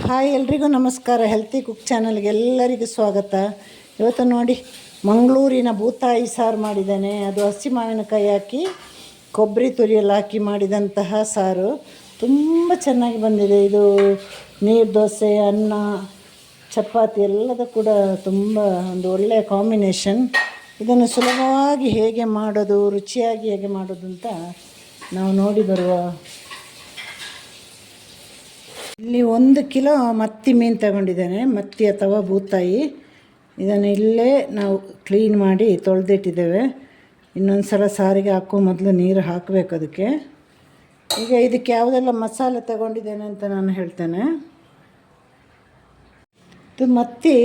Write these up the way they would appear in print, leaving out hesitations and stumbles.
Hi ಎಲ್ರಿಗೂ ನಮಸ್ಕಾರ. Healthy cook ಚಾನಲ್ಗೆ ಎಲ್ಲರಿಗೂ ಸ್ವಾಗತ. ಇವತ್ತು ನೋಡಿ ಮಂಗಳೂರಿನ ಬೂತಾಯಿ ಸಾರು ಮಾಡಿದ್ದಾನೆ. ಅದು ಹಸಿ ಮಾವಿನಕಾಯಿ ಹಾಕಿ ಕೊಬ್ಬರಿ ತುರಿಯಲ್ಲಿ ಹಾಕಿ ಮಾಡಿದಂತಹ ಸಾರು ತುಂಬ ಚೆನ್ನಾಗಿ ಬಂದಿದೆ. ಇದು ನೀರು ದೋಸೆ, ಅನ್ನ, ಚಪಾತಿ ಎಲ್ಲದ ಕೂಡ ತುಂಬ ಒಂದು ಒಳ್ಳೆಯ ಕಾಂಬಿನೇಷನ್. ಇದನ್ನು ಸುಲಭವಾಗಿ ಹೇಗೆ ಮಾಡೋದು, ರುಚಿಯಾಗಿ ಹೇಗೆ ಮಾಡೋದು ಅಂತ ನಾವು ನೋಡಿ ಬರುವ. ಇಲ್ಲಿ 1 ಕಿಲೋ ಮತ್ತಿ ಮೀನು ತಗೊಂಡಿದ್ದೇನೆ, ಮತ್ತಿ ಅಥವಾ ಬೂತಾಯಿ. ಇದನ್ನು ಇಲ್ಲೇ ನಾವು ಕ್ಲೀನ್ ಮಾಡಿ ತೊಳೆದಿಟ್ಟಿದ್ದೇವೆ. ಇನ್ನೊಂದು ಸಲ ಸಾರಿಗೆ ಹಾಕೋ ಮೊದಲು ನೀರು ಹಾಕಬೇಕು ಅದಕ್ಕೆ. ಈಗ ಇದಕ್ಕೆ ಯಾವುದೆಲ್ಲ ಮಸಾಲೆ ತಗೊಂಡಿದ್ದೇನೆ ಅಂತ ನಾನು ಹೇಳ್ತೇನೆ. ಇದು ಮತ್ತಿ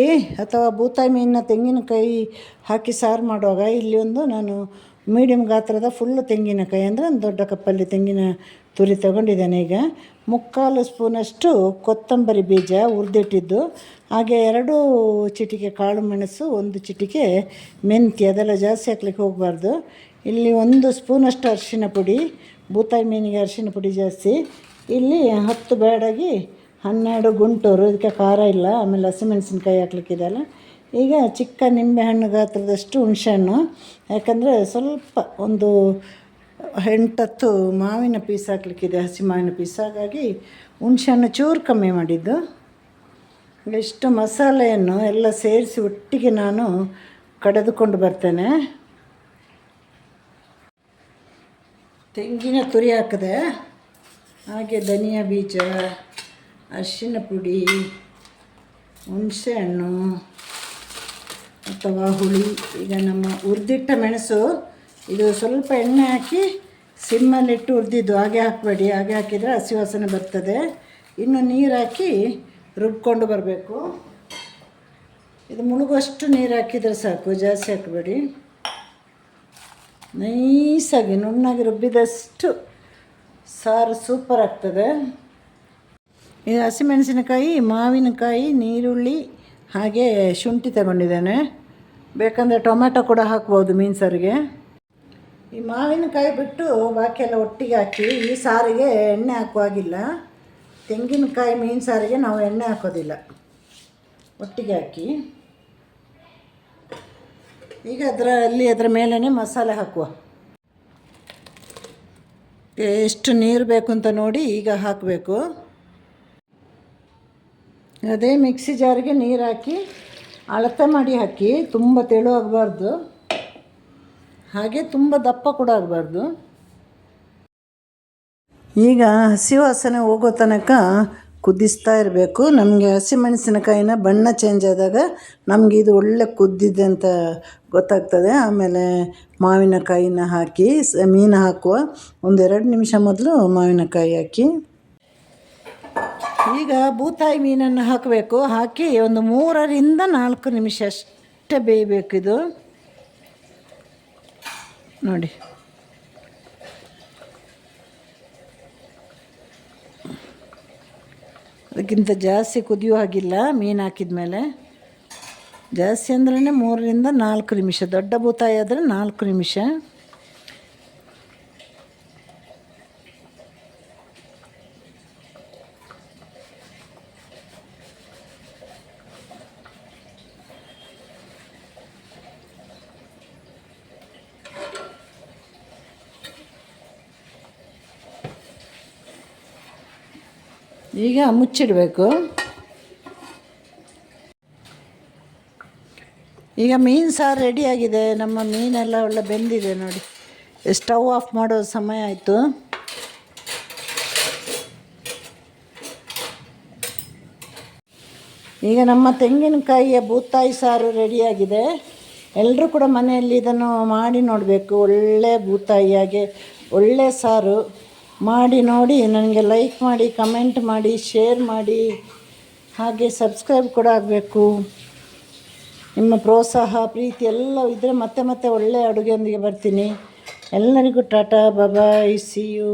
ಅಥವಾ ಬೂತಾಯಿ ಮೀನನ್ನ ತೆಂಗಿನಕಾಯಿ ಹಾಕಿ ಸಾರು ಮಾಡುವಾಗ ಇಲ್ಲಿ ನಾನು ಮೀಡಿಯಮ್ ಗಾತ್ರದ ಫುಲ್ಲು ತೆಂಗಿನಕಾಯಿ ಅಂದರೆ ಒಂದು ದೊಡ್ಡ ಕಪ್ಪಲ್ಲಿ ತೆಂಗಿನ ತುರಿ ತಗೊಂಡಿದ್ದೇನೆ. ಈಗ 3/4 ಸ್ಪೂನಷ್ಟು ಕೊತ್ತಂಬರಿ ಬೀಜ ಹುರಿದಿಟ್ಟಿದ್ದು, ಹಾಗೆ 2 ಚಿಟಿಕೆ ಕಾಳು ಮೆಣಸು, 1 ಚಿಟಿಕೆ ಮೆಂತ್ಯ, ಅದೆಲ್ಲ ಜಾಸ್ತಿ ಹಾಕ್ಲಿಕ್ಕೆ ಹೋಗಬಾರ್ದು. ಇಲ್ಲಿ 1 ಸ್ಪೂನಷ್ಟು ಅರಿಶಿನ ಪುಡಿ, ಬೂತಾಯಿ ಮೀನಿಗೆ ಅರಿಶಿನ ಪುಡಿ ಜಾಸ್ತಿ. ಇಲ್ಲಿ 10 ಬೇಡಾಗಿ 12 ಗುಂಟೂರು, ಇದಕ್ಕೆ ಖಾರ ಇಲ್ಲ. ಆಮೇಲೆ ಹಸಿಮೆಣಸಿನ್ಕಾಯಿ ಹಾಕ್ಲಿಕ್ಕಿದೆಯಲ್ಲ. ಈಗ ಚಿಕ್ಕ ನಿಂಬೆಹಣ್ಣು ಗಾತ್ರದಷ್ಟು ಹುಣಸೆಹಣ್ಣು, ಯಾಕಂದರೆ ಸ್ವಲ್ಪ ಒಂದು 8-10 ಮಾವಿನ ಪೀಸ್ ಹಾಕ್ಲಿಕ್ಕಿದೆ, ಹಸಿ ಮಾವಿನ ಪೀಸ್. ಹಾಗಾಗಿ ಹುಣಸೆಹಣ್ಣು ಚೂರು ಕಮ್ಮಿ ಮಾಡಿದ್ದು. ಇಷ್ಟು ಮಸಾಲೆಯನ್ನು ಎಲ್ಲ ಸೇರಿಸಿ ಒಟ್ಟಿಗೆ ನಾನು ಕಡೆದುಕೊಂಡು ಬರ್ತೇನೆ. ತೆಂಗಿನ ತುರಿ ಹಾಕಿದೆ, ಹಾಗೆ ಧನಿಯಾ ಬೀಜ, ಅರಿಶಿನ ಪುಡಿ, ಹುಣಸೆಹಣ್ಣು ಅಥವಾ ಹುಳಿ. ಈಗ ನಮ್ಮ ಹುರಿದಿಟ್ಟ ಮೆಣಸು, ಇದು ಸ್ವಲ್ಪ ಎಣ್ಣೆ ಹಾಕಿ ಸಿಮ್ಮಲ್ಲಿಟ್ಟು ಹುರಿದಿದ್ದು, ಹಾಗೆ ಹಾಕಬೇಡಿ. ಹಾಗೆ ಹಾಕಿದರೆ ಹಸಿ ವಾಸನೆ ಬರ್ತದೆ. ಇನ್ನು ನೀರು ಹಾಕಿ ರುಬ್ಕೊಂಡು ಬರಬೇಕು. ಇದು ಮುಳುಗುವಷ್ಟು ನೀರು ಹಾಕಿದರೆ ಸಾಕು, ಜಾಸ್ತಿ ಹಾಕಬೇಡಿ. ನೈಸಾಗಿ ನುಣ್ಣಗೆ ರುಬ್ಬಿದಷ್ಟು ಸಾರು ಸೂಪರ್ ಆಗ್ತದೆ. ಇದು ಹಸಿಮೆಣಸಿನಕಾಯಿ, ಮಾವಿನಕಾಯಿ, ನೀರುಳ್ಳಿ, ಹಾಗೆ ಶುಂಠಿ ತಗೊಂಡಿದ್ದೇನೆ. ಬೇಕಂದರೆ ಟೊಮೆಟೊ ಕೂಡ ಹಾಕ್ಬೋದು ಮೀನು ಸಾರಿಗೆ. ಈ ಮಾವಿನಕಾಯಿ ಬಿಟ್ಟು ಬಾಕಿ ಎಲ್ಲ ಒಟ್ಟಿಗೆ ಹಾಕಿ. ಈ ಸಾರಿಗೆ ಎಣ್ಣೆ ಹಾಕುವಾಗಿಲ್ಲ. ತೆಂಗಿನಕಾಯಿ ಮೀನು ಸಾರಿಗೆ ನಾವು ಎಣ್ಣೆ ಹಾಕೋದಿಲ್ಲ, ಒಟ್ಟಿಗೆ ಹಾಕಿ. ಈಗ ಅದರ ಮೇಲೇ ಮಸಾಲೆ ಹಾಕುವ. ಎಷ್ಟು ನೀರು ಬೇಕು ಅಂತ ನೋಡಿ ಈಗ ಹಾಕಬೇಕು. ಅದೇ ಮಿಕ್ಸಿ ಜಾರಿಗೆ ನೀರು ಹಾಕಿ ಅಳತೆ ಮಾಡಿ ಹಾಕಿ. ತುಂಬ ತೆಳು ಆಗಬಾರ್ದು, ಹಾಗೆ ತುಂಬ ದಪ್ಪ ಕೂಡ ಆಗಬಾರ್ದು. ಈಗ ಹಸಿ ವಾಸನೆ ಹೋಗೋ ತನಕ ಕುದಿಸ್ತಾ ಇರಬೇಕು. ನಮಗೆ ಹಸಿಮೆಣಸಿನಕಾಯಿನ ಬಣ್ಣ ಚೇಂಜ್ ಆದಾಗ ನಮಗೆ ಇದು ಒಳ್ಳೆ ಕುದ್ದಿದೆ ಅಂತ ಗೊತ್ತಾಗ್ತದೆ. ಆಮೇಲೆ ಮಾವಿನಕಾಯಿನ ಹಾಕಿ ಮೀನು ಹಾಕುವ 1-2 ನಿಮಿಷ ಮೊದಲು ಮಾವಿನಕಾಯಿ ಹಾಕಿ. ಈಗ ಬೂತಾಯಿ ಮೀನನ್ನು ಹಾಕಬೇಕು. ಹಾಕಿ ಒಂದು 3-4 ನಿಮಿಷ ಅಷ್ಟೇ ಬೇಯಬೇಕು ಇದು. ನೋಡಿ, ಅದಕ್ಕಿಂತ ಜಾಸ್ತಿ ಕುದಿಯೋ ಹಾಗಿಲ್ಲ. ಮೀನು ಹಾಕಿದ ಮೇಲೆ ಜಾಸ್ತಿ ಅಂದ್ರೇ 3-4 ನಿಮಿಷ. ದೊಡ್ಡ ಬೂತಾಯಿ ಆದರೆ 4 ನಿಮಿಷ. ಈಗ ಮುಚ್ಚಿಡಬೇಕು. ಈಗ ಮೀನು ಸಾರು ರೆಡಿಯಾಗಿದೆ. ನಮ್ಮ ಮೀನೆಲ್ಲ ಒಳ್ಳೆ ಬೆಂದಿದೆ ನೋಡಿ. ಸ್ಟವ್ ಆಫ್ ಮಾಡೋ ಸಮಯ ಆಯಿತು. ಈಗ ನಮ್ಮ ತೆಂಗಿನಕಾಯಿಯ ಬೂತಾಯಿ ಸಾರು ರೆಡಿಯಾಗಿದೆ. ಎಲ್ಲರೂ ಕೂಡ ಮನೆಯಲ್ಲಿ ಇದನ್ನು ಮಾಡಿ ನೋಡಬೇಕು. ಒಳ್ಳೆ ಬೂತಾಯಿಯಾಗೆ ಒಳ್ಳೆ ಸಾರು ಮಾಡಿ ನೋಡಿ. ನನಗೆ ಲೈಕ್ ಮಾಡಿ, ಕಮೆಂಟ್ ಮಾಡಿ, ಶೇರ್ ಮಾಡಿ, ಹಾಗೆ ಸಬ್ಸ್ಕ್ರೈಬ್ ಕೂಡ ಆಗಬೇಕು. ನಿಮ್ಮ ಪ್ರೋತ್ಸಾಹ, ಪ್ರೀತಿ ಎಲ್ಲ ಇದ್ದರೆ ಮತ್ತೆ ಒಳ್ಳೆಯ ಅಡುಗೆಯೊಂದಿಗೆ ಬರ್ತೀನಿ. ಎಲ್ಲರಿಗೂ ಟಾಟಾ, ಬಾಯ್, ಸಿ ಯು.